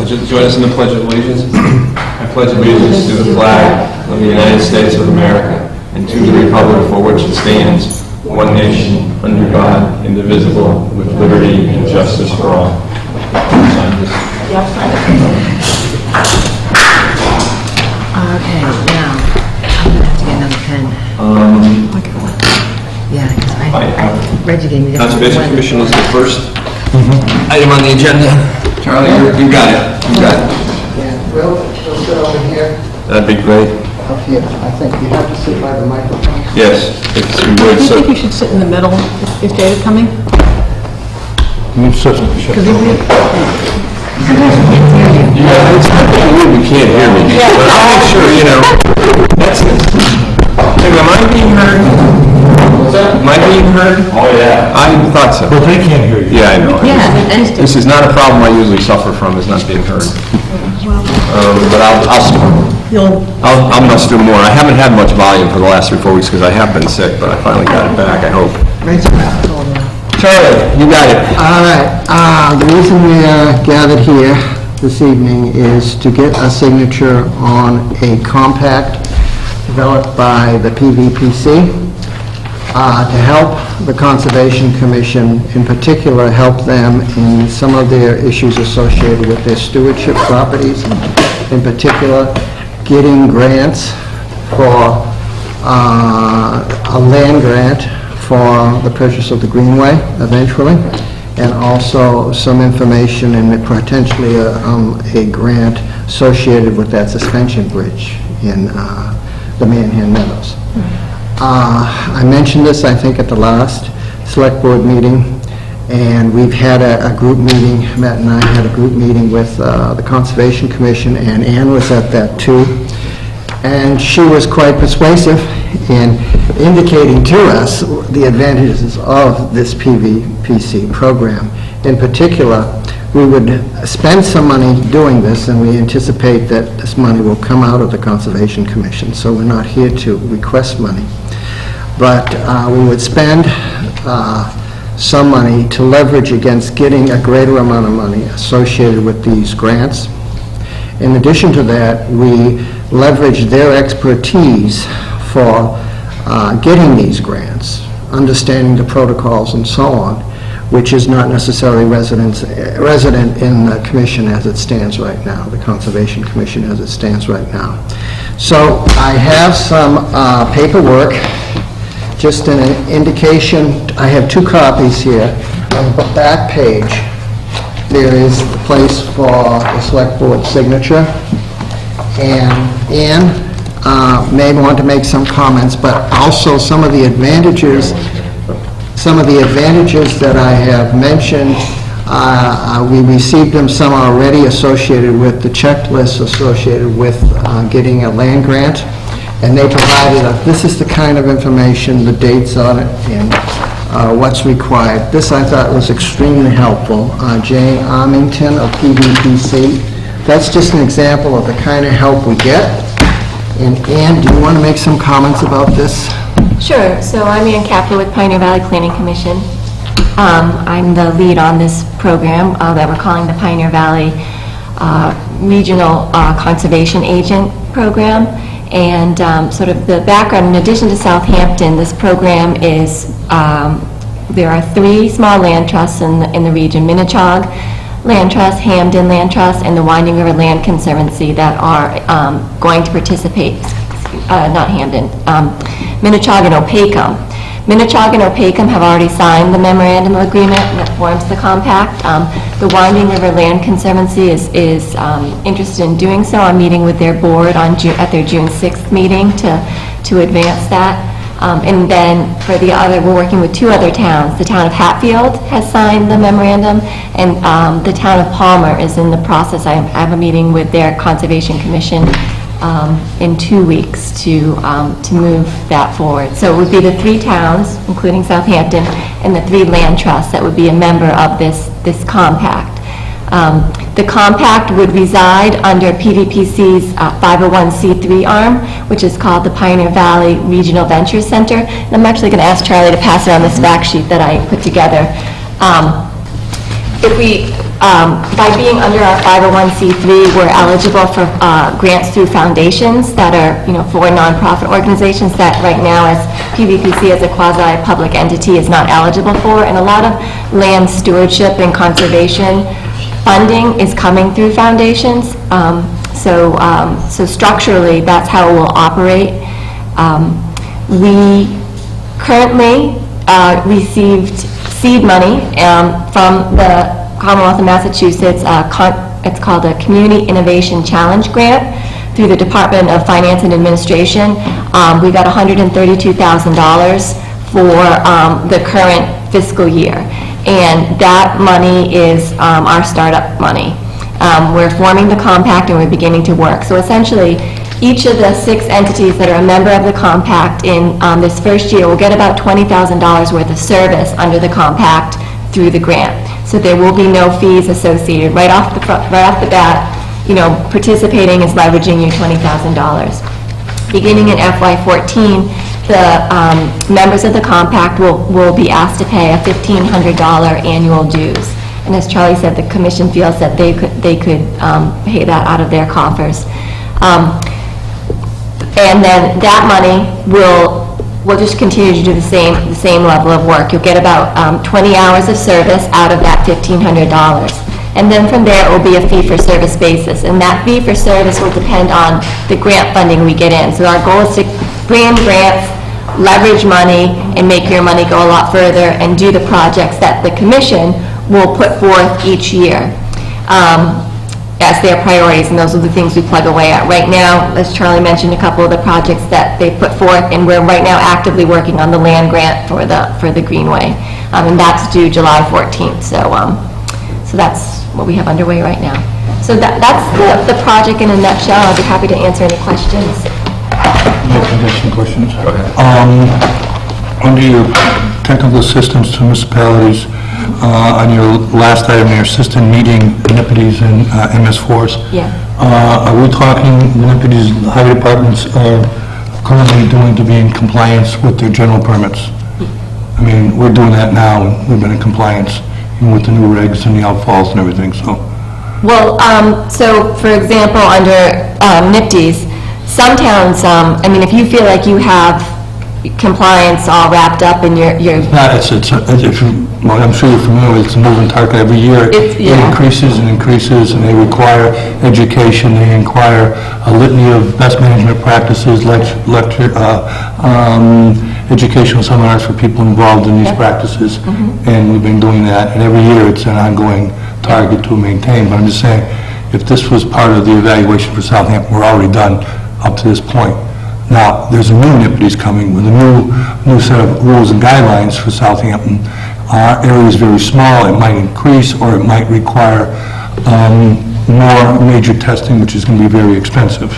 Join us in the Pledge of Allegiance. I pledge allegiance to the flag of the United States of America and to the republic for which it stands, one nation, under God, indivisible, with liberty and justice for all. Okay, now, I'm going to have to get another pen. Yeah, because Reggie gave me this. Conservation Commission is the first item on the agenda. Charlie, you got it. You got it. Yeah, we'll sit over here. That'd be great. Up here, I think you have to sit by the microphone. Yes, if you would. Do you think you should sit in the middle if David's coming? You can't hear me. But I'll make sure, that's it. Am I being heard? Am I being heard? Oh, yeah. I thought so. But they can't hear you. Yeah, I know. Yeah, This is not a problem I usually suffer from, is not being heard. But I'll muster more. I haven't had much volume for the last 3 or 4 weeks because I have been sick, but I finally got it back, I hope. Charlie, you got it. All right, the reason we are gathered here this evening is to get a signature on a compact developed by the PVPC to help the Conservation Commission, in particular, help them in some of their issues associated with their stewardship properties, in particular, getting grants for a land grant for the purchase of the Greenway eventually, and also some information and potentially a grant associated with that suspension bridge in the Manhan Meadows. I mentioned this, I think, at the last select board meeting, and we've had a group meeting, Matt and I had a group meeting with the Conservation Commission, and Ann was at that too, and she was quite persuasive in indicating to us the advantages of this PVPC program. In particular, we would spend some money doing this, and we anticipate that this money will come out of the Conservation Commission, so we're not here to request money. But we would spend some money to leverage against getting a greater amount of money associated with these grants. In addition to that, we leverage their expertise for getting these grants, understanding the protocols and so on, which is not necessarily resident in the commission as it stands right now, the Conservation Commission as it stands right now. So I have some paperwork, just an indication. I have 2 copies here. On the back page, there is the place for the select board signature, and Ann may want to make some comments, but also some of the advantages that I have mentioned. We received them, some already associated with the checklist associated with getting a land grant, and they provided this is the kind of information, the dates on it, and what's required. This I thought was extremely helpful. Jane Armington of PVPC. That's just an example of the kind of help we get. And Ann, do you want to make some comments about this? Sure. So I'm Ann Kaplan with Pioneer Valley Planning Commission. I'm the lead on this program that we're calling the Pioneer Valley Regional Conservation Agent Program. And sort of the background, in addition to Southampton, this program is, there are 3 small land trusts in the region, Minnechaug Land Trust, Hamden Land Trust, and the Winding River Land Conservancy that are going to participate, not Hamden, Minnechaug and Opakam. Minnechaug and Opakam have already signed the memorandum of agreement that forms the compact. The Winding River Land Conservancy is interested in doing so. I'm meeting with their board at their June 6th meeting to advance that. And then for the other, we're working with 2 other towns. The town of Hatfield has signed the memorandum, and the town of Palmer is in the process. I have a meeting with their Conservation Commission in 2 weeks to move that forward. So it would be the 3 towns, including Southampton, and the 3 land trusts that would be a member of this compact. The compact would reside under PVPC's 501c3 arm, which is called the Pioneer Valley Regional Ventures Center. And I'm actually going to ask Charlie to pass it on this fact sheet that I put together. if we, by being under our 501c3, we're eligible for grants through foundations that are, for nonprofit organizations that right now, as PVPC as a quasi-public entity, is not eligible for. And a lot of land stewardship and conservation funding is coming through foundations. So structurally, that's how it will operate. We currently received seed money from the Commonwealth of Massachusetts. It's called a Community Innovation Challenge Grant through the Department of Finance and Administration. We got $132,000 for the current fiscal year, and that money is our startup money. We're forming the compact and we're beginning to work. So essentially, each of the 6 entities that are a member of the compact in this first year will get about $20,000 worth of service under the compact through the grant. So there will be no fees associated. Right off the bat, participating is leveraging your $20,000. Beginning in FY14, the members of the compact will be asked to pay a $1,500 annual dues. And as Charlie said, the commission feels that they could pay that out of their coffers. And then that money will just continue to do the same level of work. You'll get about 20 hours of service out of that $1,500. And then from there, it will be a fee-for-service basis. And that fee-for-service will depend on the grant funding we get in. So our goal is to bring in grants, leverage money, and make your money go a lot further, and do the projects that the commission will put forth each year as their priorities, and those are the things we plug away at. Right now, as Charlie mentioned, a couple of the projects that they put forth, and we're right now actively working on the land grant for the Greenway, and that's due July 14th. So that's what we have underway right now. So that's the project in a nutshell. I'll be happy to answer any questions. I got some questions. Go ahead. Under your technical assistance to municipalities, on your last item, your assistant meeting NIPDs and MS4s. Yeah. Are we talking NIPDs, the highway departments are currently doing to be in compliance with their general permits? I mean, we're doing that now, and we've been in compliance with the new regs and the outfalls and everything, so. Well, so for example, under NIPDs, some towns, if you feel like you have compliance all wrapped up in your Well, I'm sure you're familiar with it, it's a moving target every year. It increases and increases, and they require education, they require a litany of best management practices, educational seminars for people involved in these practices, and we've been doing that, and every year it's an ongoing target to maintain. But I'm just saying, if this was part of the evaluation for Southampton, we're already done up to this point. Now, there's a new NIPDs coming with a new set of rules and guidelines for Southampton. Our area is very small, it might increase, or it might require more major testing, which is going to be very expensive.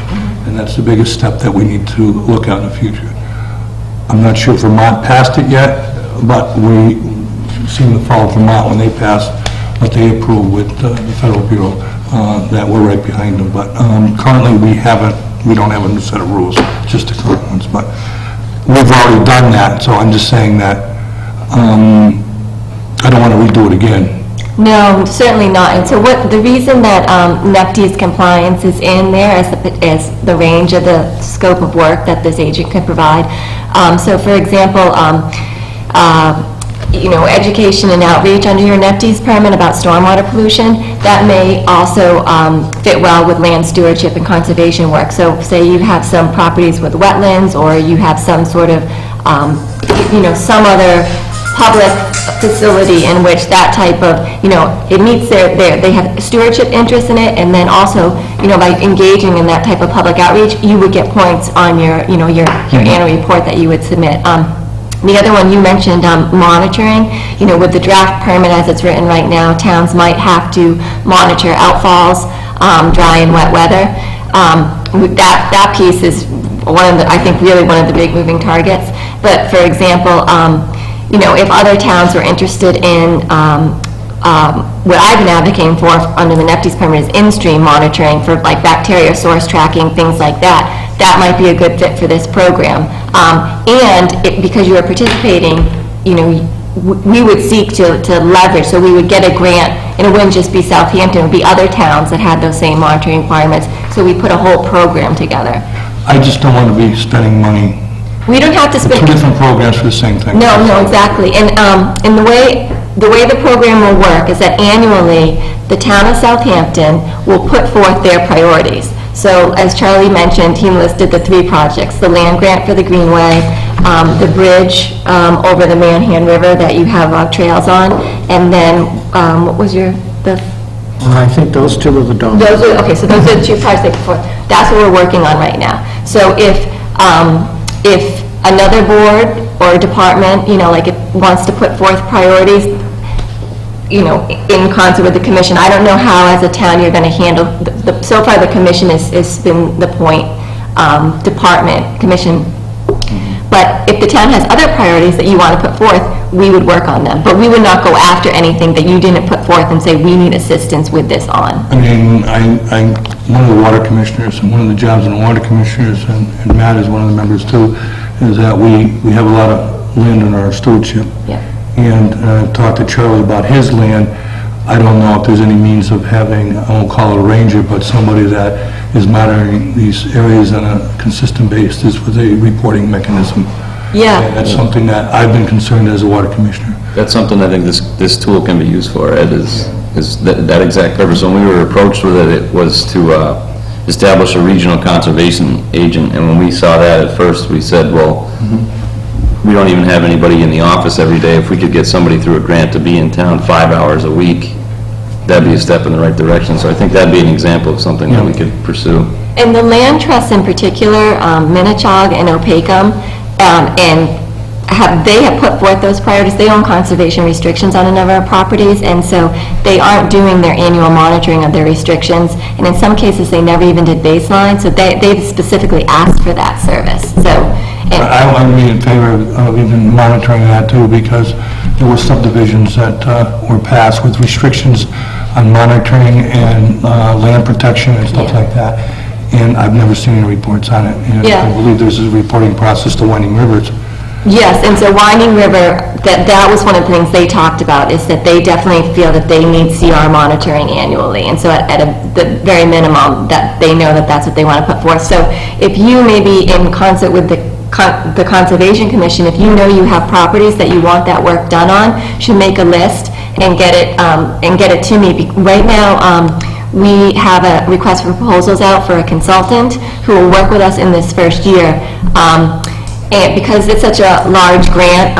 And that's the biggest step that we need to look at in the future. I'm not sure if Vermont passed it yet, but we seem to follow Vermont when they passed what they approved with the Federal Bureau, that we're right behind them. But currently we don't have a new set of rules, just the current ones. But we've already done that, so I'm just saying that I don't want to redo it again. No, certainly not. And so the reason that NEPD's compliance is in there is the range of the scope of work that this agent can provide. So for example, education and outreach under your NEPD's permit about stormwater pollution, that may also fit well with land stewardship and conservation work. So say you have some properties with wetlands, or you have some sort of, some other public facility in which that type of, it meets they have stewardship interest in it, and then also, by engaging in that type of public outreach, you would get points on your annual report that you would submit. The other one you mentioned, monitoring, with the draft permit as it's written right now, towns might have to monitor outfalls, dry and wet weather. That piece is I think really one of the big moving targets. But for example, if other towns are interested in what I've been advocating for under the NEPD's permit is in-stream monitoring for like bacteria source tracking, things like that. That might be a good fit for this program. And because you are participating, we would seek to leverage, so we would get a grant, and it wouldn't just be Southampton, it would be other towns that had those same monitoring requirements, so we put a whole program together. I just don't want to be spending money, We don't have to spend... two different programs for the same thing. No, exactly. And the way the program will work is that annually, the town of Southampton will put forth their priorities. So as Charlie mentioned, he listed the 3 projects, the land grant for the Greenway, the bridge over the Manhan River that you have trails on, and then, what was I think those two are the dominant. so those are the 2 projects they put forth. That's what we're working on right now. So if another board or department, like it wants to put forth priorities, in concert with the commission, I don't know how as a town you're going to handle, so far the commission has been the point department, commission. But if the town has other priorities that you want to put forth, we would work on them. But we would not go after anything that you didn't put forth and say, we need assistance with this on. I mean, I'm one of the water commissioners, and one of the jobs of the water commissioners, and Matt is one of the members too, is that we have a lot of land in our stewardship. Yeah. And I've talked to Charlie about his land. I don't know if there's any means of having, I won't call it a ranger, but somebody that is monitoring these areas on a consistent basis with a reporting mechanism. Yeah. And that's something that I've been concerned as a water commissioner. That's something I think this tool can be used for, Ed, is that exact purpose. When we were approached with it, it was to establish a regional conservation agent, and when we saw that at first, we said, well, we don't even have anybody in the office every day. If we could get somebody through a grant to be in town 5 hours a week, that'd be a step in the right direction. So I think that'd be an example of something that we could pursue. And the land trusts in particular, Minnechaug and Opakam, they have put forth those priorities. They own conservation restrictions on a number of properties, and so they aren't doing their annual monitoring of their restrictions. And in some cases, they never even did baseline, so they've specifically asked for that service. So. I would be in favor of even monitoring that too, because there were subdivisions that were passed with restrictions on monitoring and land protection and stuff like that, and I've never seen any reports on it. And I believe there's a reporting process to Winding Rivers. Yes, and so Winding River, that was one of the things they talked about, is that they definitely feel that they need CR monitoring annually, and so at the very minimum, that they know that that's what they want to put forth. So if you maybe in concert with the Conservation Commission, if you know you have properties that you want that work done on, should make a list and get it to me. Right now, we have a request for proposals out for a consultant who will work with us in this first year. And because it's such a large grant,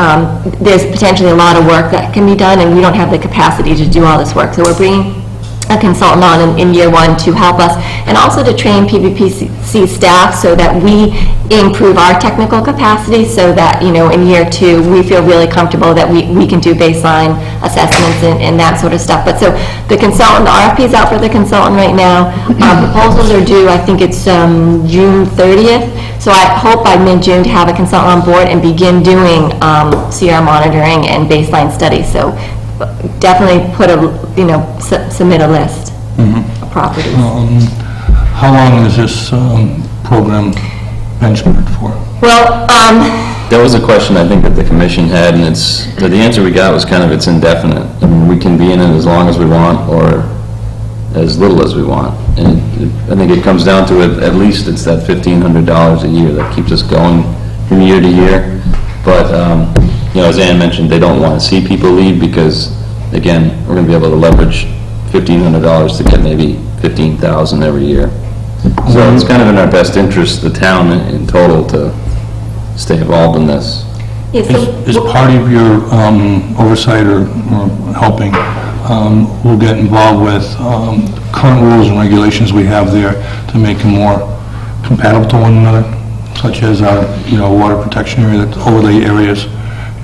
there's potentially a lot of work that can be done, and we don't have the capacity to do all this work. So we're bringing a consultant on in year 1 to help us, and also to train PVPC staff so that we improve our technical capacity, so that, in year 2, we feel really comfortable that we can do baseline assessments and that sort of stuff. But so the consultant, the RFP is out for the consultant right now. Proposals are due, I think it's June 30th. So I hope by mid-June to have a consultant on board and begin doing CR monitoring and baseline studies. So definitely submit a list of properties. How long is this program benchmarked for? Well, That was a question I think that the commission had, and the answer we got was kind of it's indefinite. I mean, we can be in it as long as we want or as little as we want. And I think it comes down to it, at least it's that $1,500 a year that keeps us going from year to year. But, as Ann mentioned, they don't want to see people leave because, again, we're going to be able to leverage $1,500 to get maybe $15,000 every year. So it's kind of in our best interest, the town in total, to stay involved in this. Is part of your oversight or helping, we'll get involved with current rules and regulations we have there to make them more compatible to one another, such as our, water protection area, the overlay areas,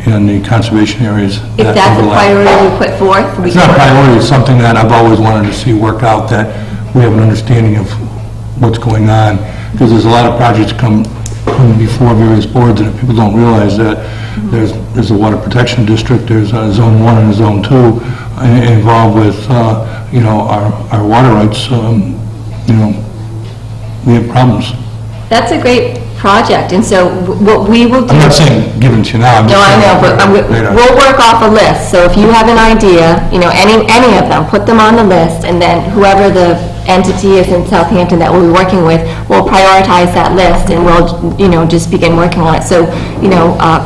and the conservation areas. if that's a priority we put forth, It's not a priority, it's something that I've always wanted to see work out, that we have an understanding of what's going on, because there's a lot of projects come before various boards, and if people don't realize that there's a water protection district, there's a zone 1 and a zone 2 involved with, our water rights, we have problems. That's a great project. And so what we will do... I'm not saying give it to you now, I'm No, just I saying... know, but Later. we'll work off a list. So if you have an idea, any of them, put them on the list, and then whoever the entity is in Southampton that we'll be working with, we'll prioritize that list, and we'll, just begin working on it. So,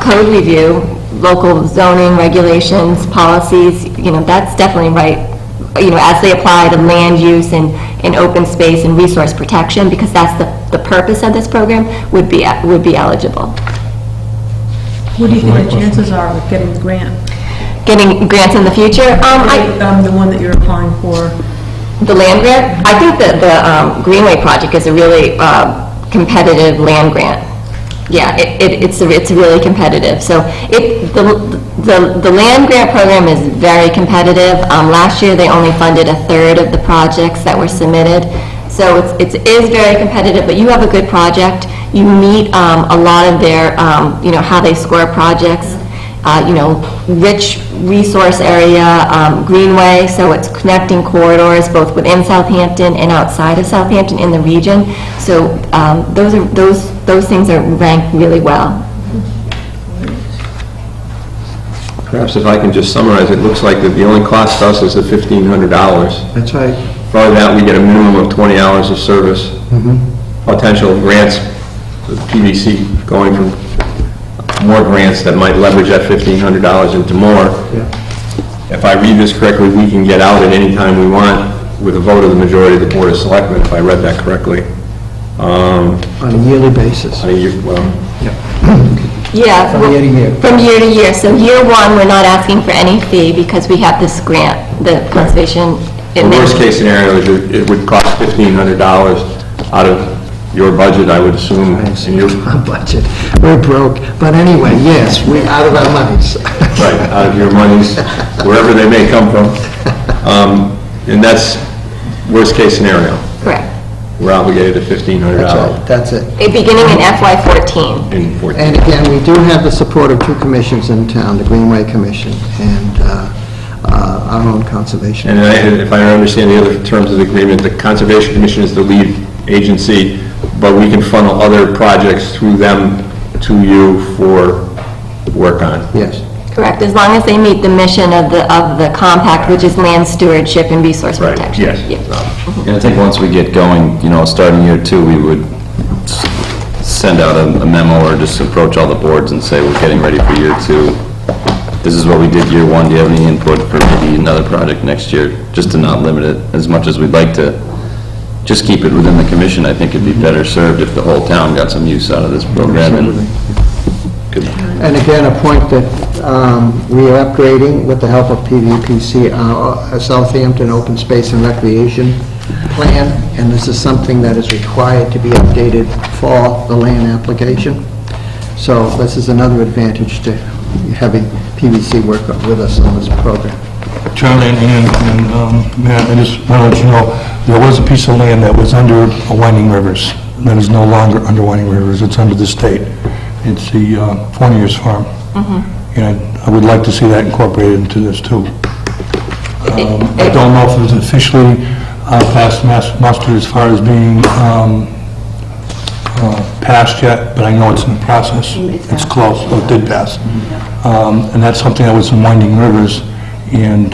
code review, local zoning regulations, policies, that's definitely right, as they apply to land use and open space and resource protection, because that's the purpose of this program, would be eligible. What do you think the chances are of getting the grant? Getting grants in the future? The one that you're applying for? The land grant? I think that the Greenway project is a really competitive land grant. Yeah, it's really competitive. So the land grant program is very competitive. Last year, they only funded a third of the projects that were submitted. So it is very competitive, but you have a good project. You meet a lot of their, how they score projects. Rich resource area, Greenway, so it's connecting corridors both within Southampton and outside of Southampton in the region. So those things are ranked really well. Perhaps if I can just summarize, it looks like that the only cost to us is the $1,500. That's right. For that, we get a minimum of 20 hours of service. Potential grants, the PVC going from more grants that might leverage that $1,500 into more. If I read this correctly, we can get out at any time we want with a vote of the majority of the Board of Selectmen, if I read that correctly. On a yearly basis. Yeah. From year to year. From year to year. So year one, we're not asking for any fee because we have this grant, the conservation. The worst case scenario is it would cost $1,500 out of your budget, I would assume. Our budget, we're broke, but anyway, yes, we're out of our monies. Right, out of your monies, wherever they may come from. And that's worst case scenario. Correct. We're obligated to $1,500 That's it. Beginning in FY14. in 14. And again, we do have the support of two commissions in town, the Greenway Commission and our own Conservation. And if I understand the other terms of the agreement, the Conservation Commission is the lead agency, but we can funnel other projects through them to you for work on. Yes. Correct, as long as they meet the mission of the compact, which is land stewardship and resource Right, protection. yes. Yeah. And I think once we get going, starting year two, we would send out a memo or just approach all the boards and say, we're getting ready for year two. This is what we did year one. Do you have any input for maybe another project next year? Just to not limit it as much as we'd like to. Just keep it within the commission. I think it'd be better served if the whole town got some use out of this program. And again, a point that we are upgrading with the help of PVPC, our Southampton Open Space and Recreation Plan, and this is something that is required to be updated for the land application. So this is another advantage to having PVC work with us on this program. Charlie and Matt, I just want to let you know, there was a piece of land that was under Winding Rivers, that is no longer under Winding Rivers, it's under the state. It's the Fournier's Farm. And I would like to see that incorporated into this too. I don't know if it was officially passed muster as far as being passed yet, but I know it's in the process. It's close, so it did pass. And that's something that was in Winding Rivers, and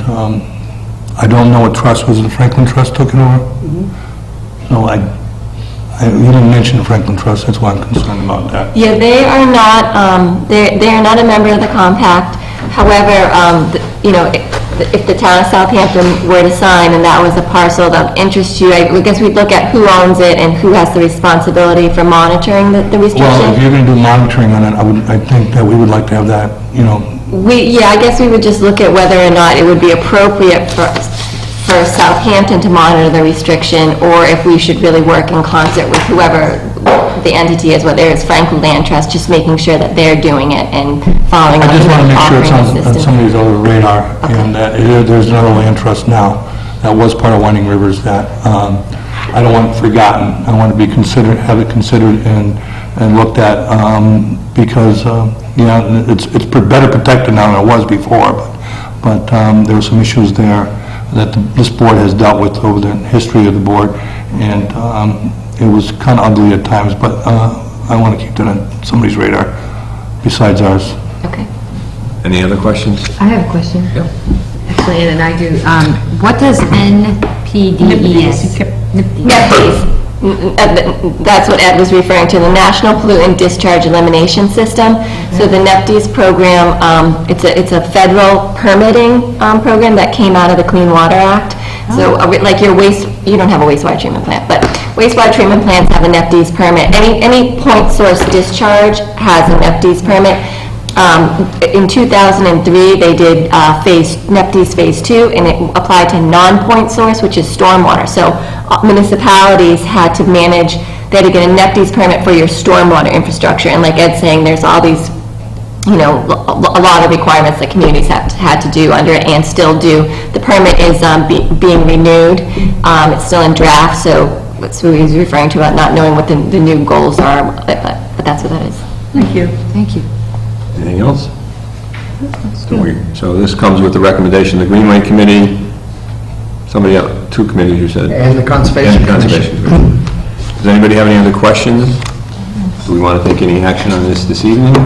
I don't know what trust, was it the Franklin Trust took it over? No, you didn't mention the Franklin Trust, that's why I'm concerned about that. Yeah, they are not, they are not a member of the compact. However, if the town of Southampton were to sign and that was a parcel that interests you, I guess we'd look at who owns it and who has the responsibility for monitoring the restriction. Well, if you're going to do monitoring on it, I think that we would like to have that, I guess we would just look at whether or not it would be appropriate for Southampton to monitor the restriction, or if we should really work in concert with whoever the entity is, whether it's Franklin Land Trust, just making sure that they're doing it and following up. I just want to make sure it's offering on assistance. somebody's other radar, and that there's another land trust now that was part of Winding Rivers that I don't want it forgotten. I want to be considered, have it considered and looked at, because it's better protected now than it was before, but there were some issues there that this board has dealt with over the history of the board, and it was kind of ugly at times, but I want to keep that on somebody's radar besides ours. Okay. Any other questions? I have a question. Actually, and I do. What does NPDES? NEPDES. That's what Ed was referring to, the National Pollutant Discharge Elimination System. So the NEPDES program, it's a federal permitting program that came out of the Clean Water Act. So like your you don't have a wastewater treatment plant, but wastewater treatment plants have a NEPDES permit. Any point source discharge has a NEPDES permit. In 2003, they did NEPDES Phase 2, and it applied to non-point source, which is stormwater. So municipalities had to manage, they had to get a NEPDES permit for your stormwater infrastructure. And like Ed's saying, there's all these, a lot of requirements that communities had to do under it and still do. The permit is being renewed. It's still in draft, so that's what he's referring to about not knowing what the new goals are, but that's what that is. Thank you. Thank you. Anything else? So this comes with the recommendation of the Greenway Committee, somebody else, 2 committees you said? And the Conservation And the Conservation Commission. Does anybody have any other questions? Do we want to take any action on this evening?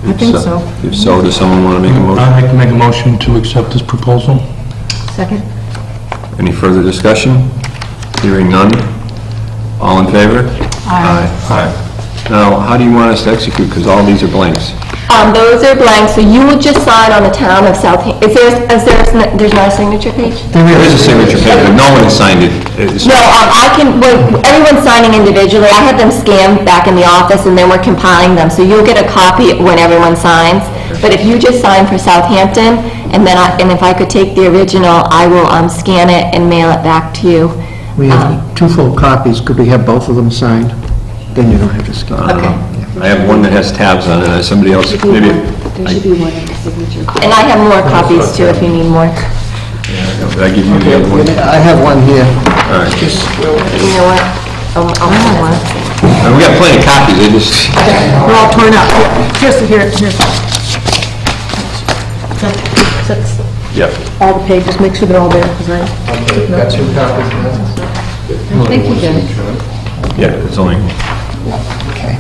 I think so. If so, does someone want to make a motion? I'd like to make a motion to accept this proposal. Second. Any further discussion? Hearing none. All in favor? Aye. Now, how do you want us to execute? Because all these are blanks. Those are blank, so you will just sign on the town of Southampton. There's not a signature page? There is a signature page, but no one has signed it. No, everyone's signing individually. I had them scanned back in the office, and then we're compiling them, so you'll get a copy when everyone signs. But if you just sign for Southampton, and if I could take the original, I will scan it and mail it back to you. We have 2 full copies. Could we have both of them signed? Then you don't have to scan. Okay. I have one that has tabs on it, and somebody else, maybe... There should be one in the signature. And I have more copies too, if you need more. Did I give you the other one? I have one here. All right. You know what? I'll have one. We got plenty of copies, they just... We're all torn up. Here's. That's Yep. all the pages, make sure they're all there, because Got 2 copies. Thank you, Jen. Yeah, it's only... Okay. Okay.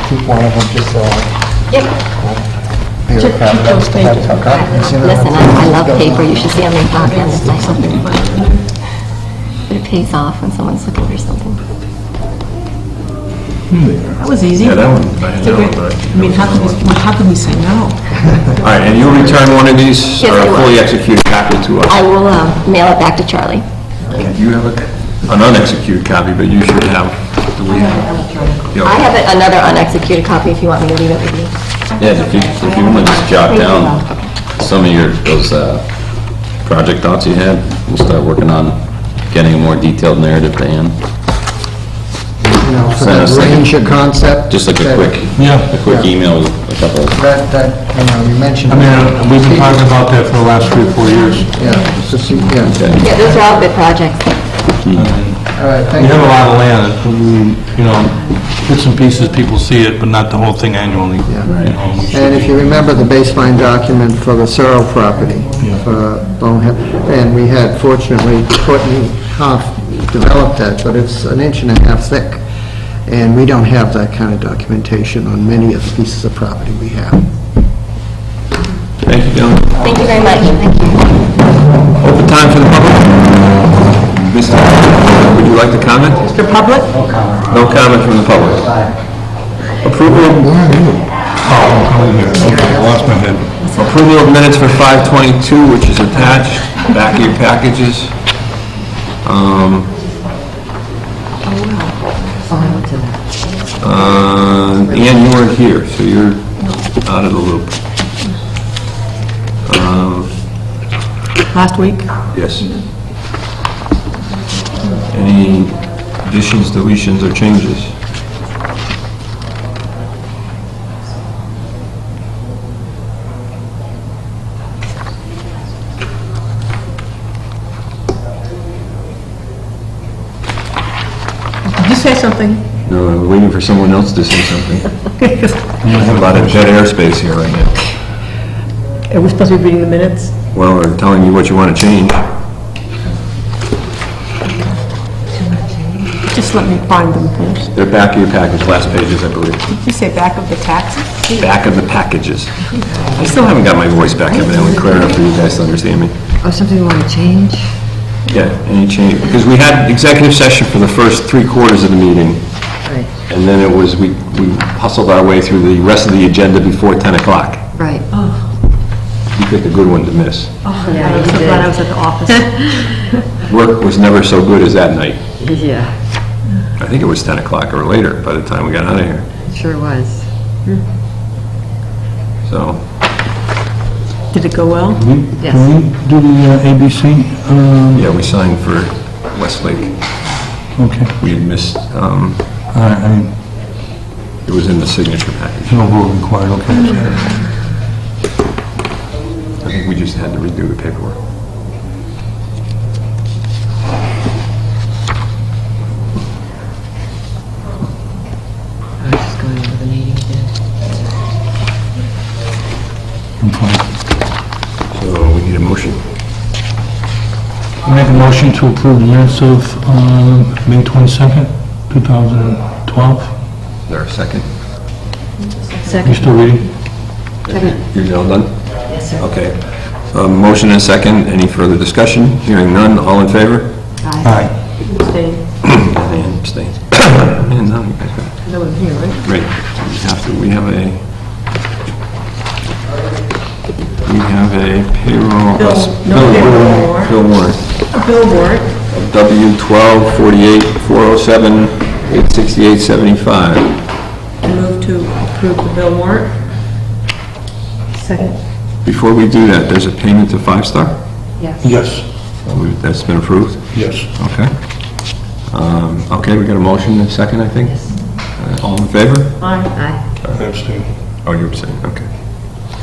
Keep one of them just so... Yep. Listen, I love paper. You should see how many copies. But it pays off when someone's looking for something. that was easy. Yeah, that one, I had that one, but... I mean, how could we say no? All right, and you'll return one of these, Yes, or I a will. fully executed copy to us? I will mail it back to Charlie. You have an unexecuted copy, but you should have, do we have? I have another unexecuted copy if you want me to leave it with you. Yeah, if you want to just jot down some of those project thoughts you had, we'll start working on getting a more detailed narrative to Ann. For that ranger concept. Just like a quick email with a couple. That, you mentioned. I mean, we've been talking about that for the last 3 or 4 years. Yeah, yeah. Yeah, those are all good projects. All right, We thank you. have a lot of land, bits and pieces, people see it, but not the whole thing annually. And if you remember the baseline document for the Searle property, for Bonehead, and we had fortunately Courtney Hoff developed that, but it's 1.5 inches thick. And we don't have that kind of documentation on many of the pieces of property we have. Thank you, gentlemen. Thank you very much. Thank you. Open time for the public. Mr. Would you like to comment? Mr. Public? No comment from the public. Approval I lost my head. approval of minutes for 5/22, which is attached, back of your packages. Ian, you weren't here, so you're out of the loop. Last week? Yes. Any additions, deletions, or changes? Did you say something? No, I'm waiting for someone else to say something. We have a lot of dead airspace here right now. Are we supposed to be reading the minutes? Well, we're telling you what you want to change. Just Just let me find them, please. They're back of your package, last pages, I believe. You say back of the taxes? Back of the packages. I still haven't got my voice back evidently clear enough for you guys to understand me. Oh, something you want to change? Yeah, any change, because we had executive session for the first 3/4 of the meeting, Right, and then it was, we hustled our way through the rest of the agenda before 10 o'clock. right. You picked a good one to miss. Yeah, I'm you so glad I did. was at the office. Work was never so good as that night. Yeah, I think it was 10 o'clock or later by the time we got out of here, it sure was. so. Did it go well? Yes. Can we do the ABC? Yeah, we signed for Westlake. Okay. We had missed, I mean, it was in the signature package. no vote required, okay. I think we just had to redo the paperwork. I was just going over the meeting again. I'm fine. So we need a motion. I make a motion to approve the minutes of May 22nd, 2012. Is there a second? You Second. still reading? You're all done? Yes, sir. Okay. Motion and a second. Any further discussion? Hearing none. All in favor? Aye. Stay. And abstain. And now you guys got it. No one here, right? Great. We have a payroll. Bill warrant. Bill warrant. A bill warrant. W 12 48 407 868 75. I move to approve the bill warrant. Second. Before we do that, there's a payment to Five Star? Yes. Yes, That's been approved? yes. Okay. Okay, we got a motion and a second, I think? Yes. All in favor? Aye. Aye. I abstain. Oh, you're saying, okay.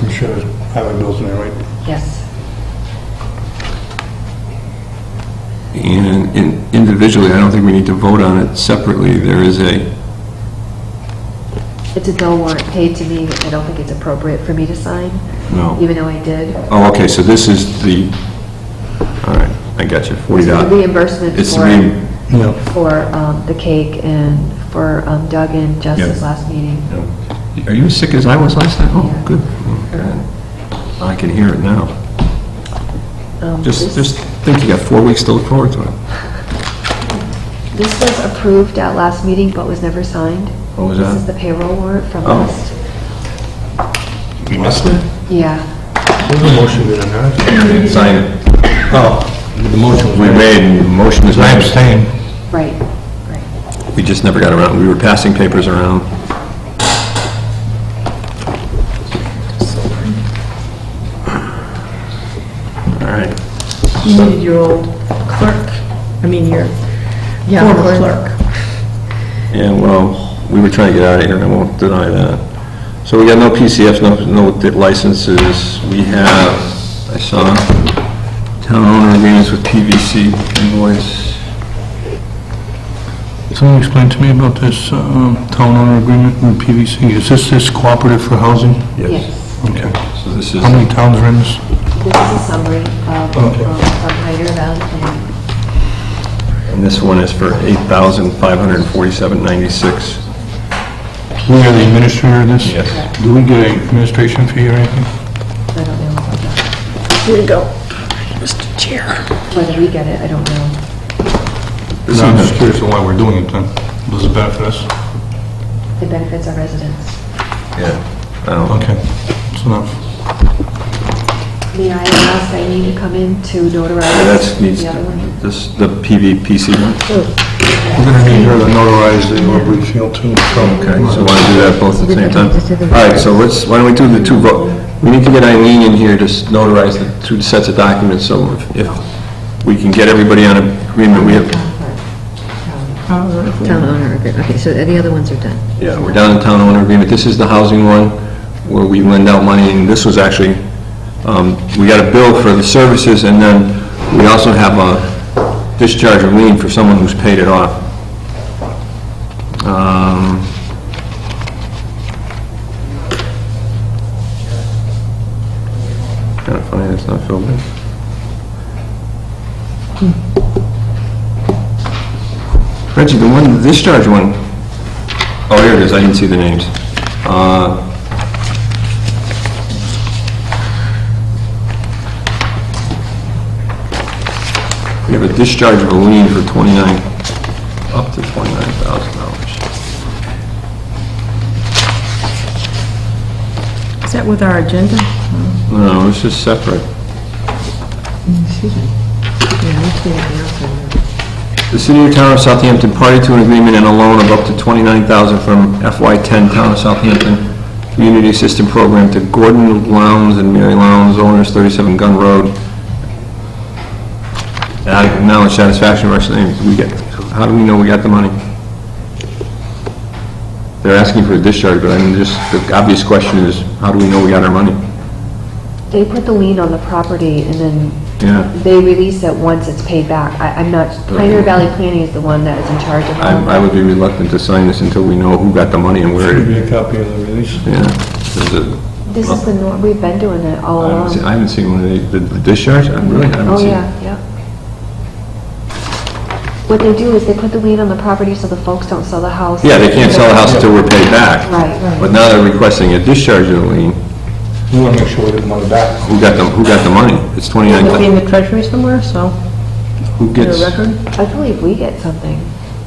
I'm sure I have my bills in there, right? Yes. And individually, I don't think we need to vote on it separately. There is a, It's a bill warrant paid to me. I don't think it's appropriate for me to sign, no. even though I did. Oh, okay, so this is the, all right, I got you, It's $40. the reimbursement It's Yeah. for the cake and for Doug and Jess's Yeah. last meeting. Are you as sick as I was last night? Oh, Yeah. good. Oh, God. I can hear it now. Just think you got 4 weeks to look forward to it. This was approved at last meeting, but was never signed. What was This is that? the payroll warrant from Oh. last. We missed it? Yeah. There's a motion in there. Sign it. Oh, the motion was We made, and the motion is I made. abstain. Right, right. We just never got around, we were passing papers around. All right. You needed your old clerk. I mean, your former clerk. Yeah, well, we were trying to get out of here, and I won't deny that. So we got no PCFs, no licenses. We have, I saw, town owner agreements with PVC invoice. Someone explain to me about this town owner agreement with PVC. Is this cooperative for housing? Yes. Okay. So this is, How many towns are in this? This is a summary of Okay. from Pioneer Valley Planning. and this one is for $8,547.96. We are the administrator of this? Yes. Do we get an administration fee or anything? I don't know about that. Here you go. Whether we get it, I don't know. This No, I'm is- just curious on why we're doing it then. Does it benefit us? It benefits our residents. Yeah. I don't- Okay, that's enough. May I ask Eileen to come in to notarize That needs, the other one? this, the PVPC one? We're gonna need her to notarize the brief field too. Okay, so want to do that both at the same time? All right, so why don't we do the two vote? We need to get Eileen in here to notarize the two sets of documents, so if we can get everybody on agreement, we have, Town owner agreement, okay, so the other ones are done. yeah, we're down to town owner agreement. This is the housing one where we lend out money, and this was actually, we got a bill for the services, and then we also have a discharge of lien for someone who's paid it off. Kind of funny that's not filled in. Reggie, the discharge one, oh, here it is, I didn't see the names. We have a discharge of a lien for up to $29,000. Is that with our agenda? No, this is separate. The city or town of Southampton party to an agreement and a loan of up to $29,000 from FY10 Town of Southampton Community Assistance Program to Gordon Lowndes and Mary Lowndes, owners 37 Gun Road. Acknowledge satisfaction of our claims. How do we know we got the money? They're asking for a discharge, but I mean, just the obvious question is, how do we know we got our money? They put the lien on the property and then Yeah. they release it once it's paid back. I'm not, Pioneer Valley Planning is the one that is in charge of all of I would that. be reluctant to sign this until we know who got the money and where Should it, be a copy of the release. yeah. This is the norm, we've been doing it all along. I haven't seen one of the discharge, I haven't Oh, seen. yeah, yeah. What they do is they put the lien on the property so the folks don't sell the house. Yeah, they can't sell the house until we're paid back. Right, right. But now they're requesting a discharge of the lien. We want to make sure we get the money back. Who got the money? It's It'll be in 29,000. the treasury somewhere, so, Who for gets? the record. I believe we get something.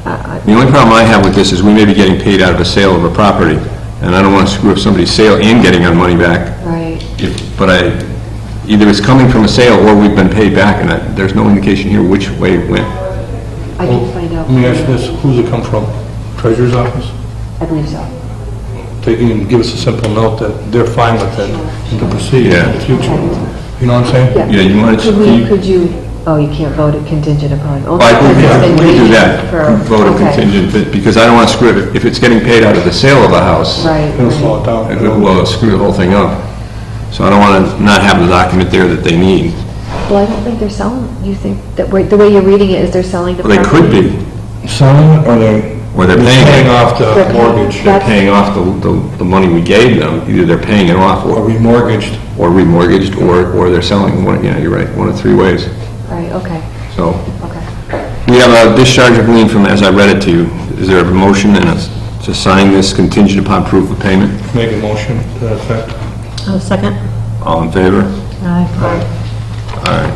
The only problem I have with this is we may be getting paid out of a sale of a property, and I don't want to screw up somebody's sale and getting our money back. Right. But either it's coming from a sale or we've been paid back, and there's no indication here which way it went. I can find out. Let me ask you this, who's it come from? Treasurer's office? I believe so. They can give us a simple note that they're fine with it and to proceed Yeah. in the future. You know what I'm saying? Yeah, you want to... Could you, oh, you can't vote it contingent upon. Well, I think we can do that, For- vote a okay. contingent, because I don't want to screw it. If it's getting paid out of the sale of a house, Right. It'll slow it down. it will screw the whole thing up. So I don't want to not have the document there that they need. Well, I don't think they're selling, you think, that the way you're reading it is they're selling the Well, they property? could be, Selling or or they're paying off the They're paying- mortgage They're That's- paying off the money we gave them. Either they're paying it off or or remortgaged. remortgaged, or they're selling. Yeah, you're right, one of three ways. Right, okay, So okay. we have a discharge of lien from, as I read it to you. Is there a motion to sign this contingent upon proof of payment? Make a motion to that effect. Second? All in favor? Aye. All right,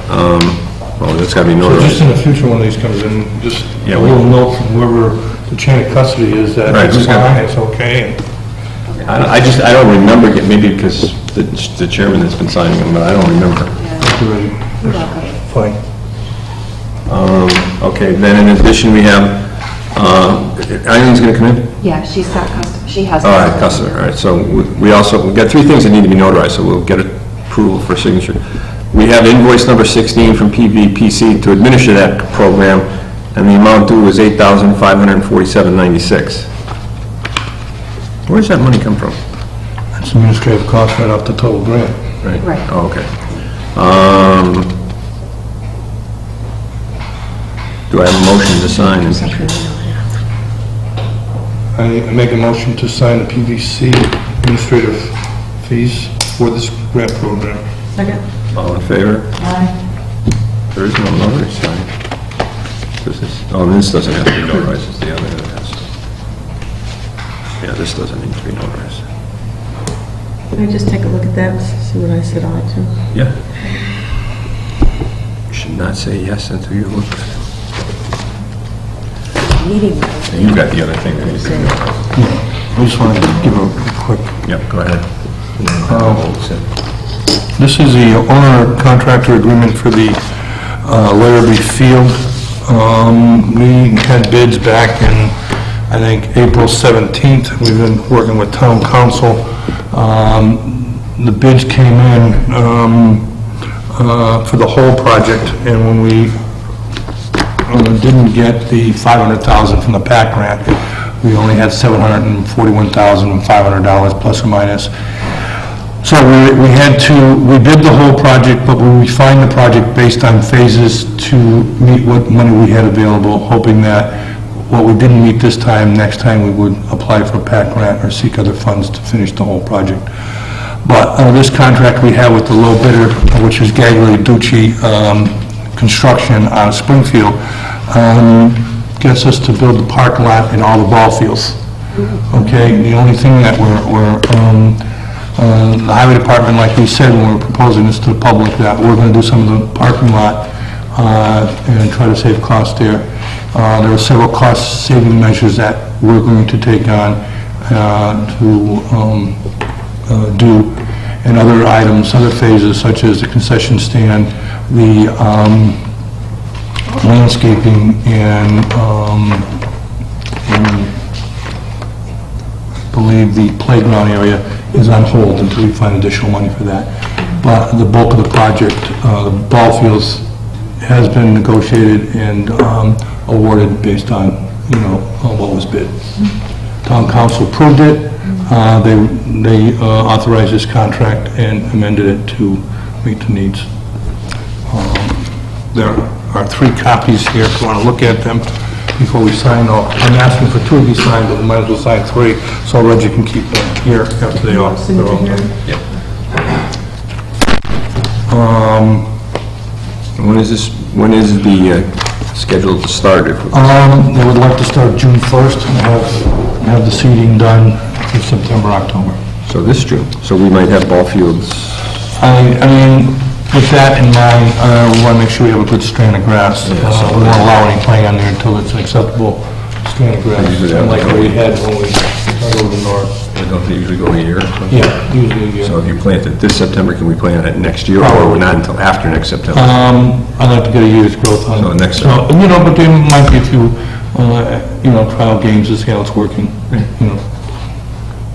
well, that's got to be So just notarized. in the future, when these comes in, just Yeah, a we- little note from whoever the chain of custody is that Right, it's just gotta- fine, it's okay. I don't remember, maybe because the chairman has been signing them, but I don't remember. It's already fine. Okay, then in addition, we have, Eileen's going to come in? Yeah, she's got she has. All right, customer, all right, so we've got three things that need to be notarized, so we'll get approval for signature. We have invoice number 16 from PVPC to administer that program, and the amount due is $8,547.96. Where does that money come from? It's administrative cost right off the total grant. Right. Oh, okay. Do I have a motion to sign? I make a motion to sign the PVC administrative fees for this grant program. Second? All in favor? Aye. There is no notary sign. This doesn't have to be notarized, it's the other that has to. Yeah, this doesn't need to be notarized. Can I just take a look at that, see what I said on it too? Yeah. You should not say yes until you look at it. Meeting. You got the other thing that needs to be notarized. I just wanted to give a quick, Yep, go ahead. this is the owner contractor agreement for the Larrabee Field. We had bids back in, I think, April 17th. We've been working with town council. The bids came in for the whole project, and when we didn't get the $500,000 from the PAC grant, we only had $741,500 plus or minus. So we bid the whole project, but we refined the project based on phases to meet what money we had available, hoping that what we didn't meet this time, next time we would apply for a PAC grant or seek other funds to finish the whole project. But this contract we have with the low bidder, which is Gagliarducci Construction out of Springfield, gets us to build the parking lot and all the ball fields. Okay, the only thing that the highway department, like we said, when we're proposing this to the public, that we're gonna do some of the parking lot, and try to save costs there. There are several cost-saving measures that we're going to take on, to do, and other items, other phases, such as the concession stand, the landscaping, and I believe the playground area is on hold until we find additional money for that. But the bulk of the project, the ball fields, has been negotiated and awarded based on, what was bid. Town council approved it. They authorized this contract and amended it to meet the needs. There are 3 copies here if you want to look at them before we sign off. I'm asking for 2 to be signed, but we might as well sign 3, so Reggie can keep them here after they all. Yep. When is the scheduled to start? They would like to start June 1st and have the seeding done in September, October. So this June, so we might have ball fields. I mean, with that in mind, we want to make sure we have a good strand of grass. We won't allow any playing on there until it's an acceptable strand of grass, like what we had when we started over north. Don't they usually go a year? Yeah, usually a year. So if you plant it this September, can we plant it next year, or not until after next September? I'd like to get a year's growth on it. So next So, but there might be a few, trial games to see how it's working,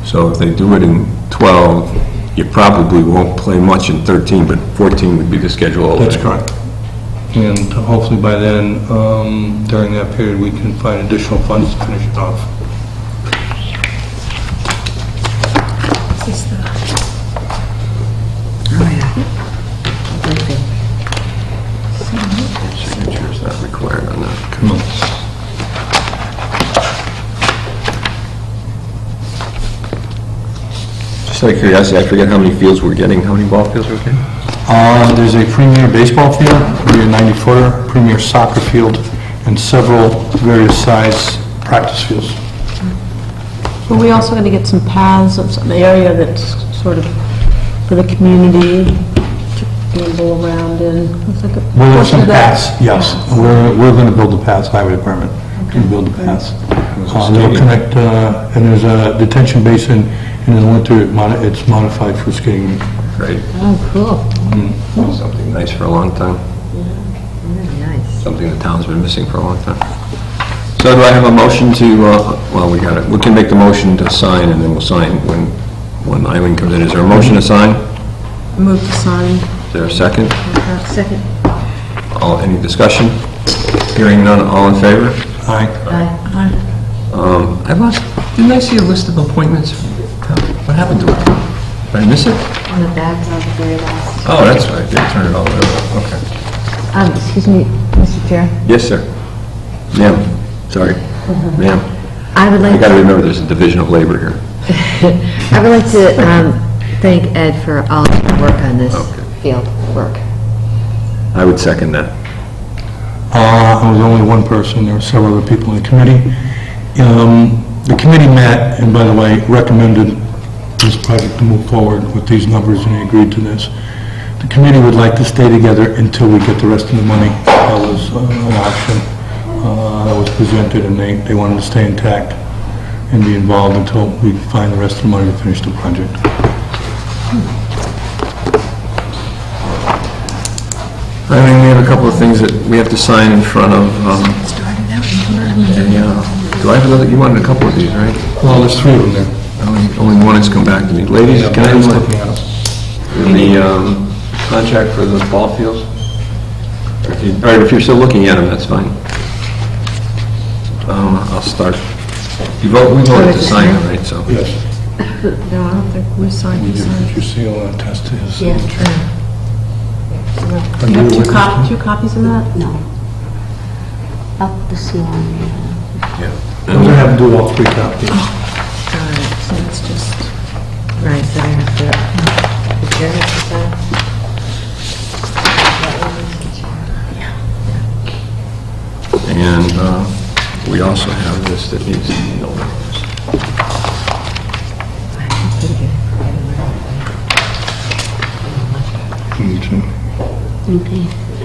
So if they do it in 12, you probably won't play much in 13, but 14 would be the schedule. That's correct. And hopefully by then, during that period, we can find additional funds to finish it off. Signature is not required on that. Come on. Just out of curiosity, I forget how many fields we're getting, how many ball fields we're getting? There's a premier baseball field, maybe a 90-footer, premier soccer field, and several various size practice fields. But we also got to get some paths of some area that's sort of for the community to gamble around in. It's like a Well, there's portion some of that. paths, yes. We're going to build the paths, highway department, can build the paths. They'll connect, and there's a detention basin, and in the winter, it's modified for skating. Great. Oh, cool. Something nice for a long time. Very nice. Something the town's been missing for a long time. So do I have a motion to, well, we can make the motion to sign, and then we'll sign when Eileen comes in. Is there a motion to sign? Move to sign. Is there a second? Second. Any discussion? Hearing none, all in favor? Aye. I lost, didn't I see a list of appointments? What happened to it? Did I miss it? On the back, on the very last. Oh, that's right, they turned it all over, okay. Excuse me, Mr. Chair. Yes, sir. Ma'am, sorry. Ma'am, I would I like gotta to, remember there's a division of labor here. I would like to thank Ed for all his work on this Okay. field work. I would second that. I was only one person, there were several other people in the committee. The committee met, and by the way, recommended this project to move forward with these numbers, and they agreed to this. The committee would like to stay together until we get the rest of the money. That was an option that was presented, and they wanted to stay intact and be involved until we find the rest of the money to finish the project. I mean, we have a couple of things that we have to sign in front of, do I have another, you wanted a couple of these, right? Well, there's 3 of them there. Only one has come back to me. Ladies, can I was have looking at them. the contract for the ball fields? All right, if you're still looking at them, that's fine. I'll start. We voted to sign them, right, so. Yes. No, I don't think we signed. You did put your seal and attest to his Yeah. signature. Are You you have a witness? two copies of that? No. Up the ceiling. We're going to have to do all 3 copies. All right, so it's just, Right, so I have to, is there a sign? And We also have this that needs to be notarized. Me too.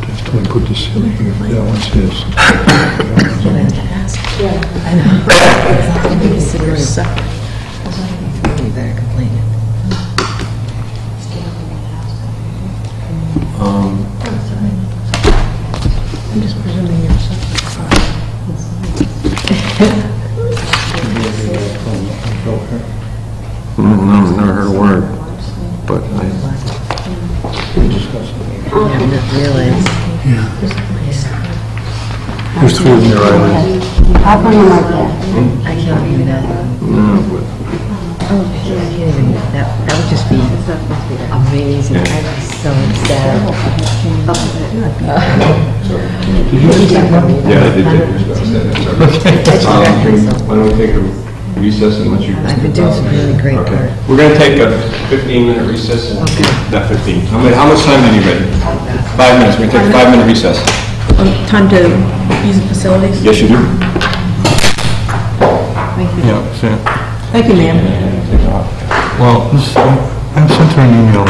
Just let me put this in here. That one's his. I'm just presuming you're No, never heard a word, but There's three of them there, Eileen. I can't believe that. Oh, I can't even, that would just be amazing. I'd be so sad. yeah, I did take your stuff. Why don't we take a recess and let you... I've been doing some really great work. Okay. We're going to take a 15-minute recess. Not 15. How much time do you need? 5 minutes. We're going to take a 5-minute recess. Time to use the facilities? Yes, you do. Yeah, see. Thank you, ma'am. Well, I sent her an email.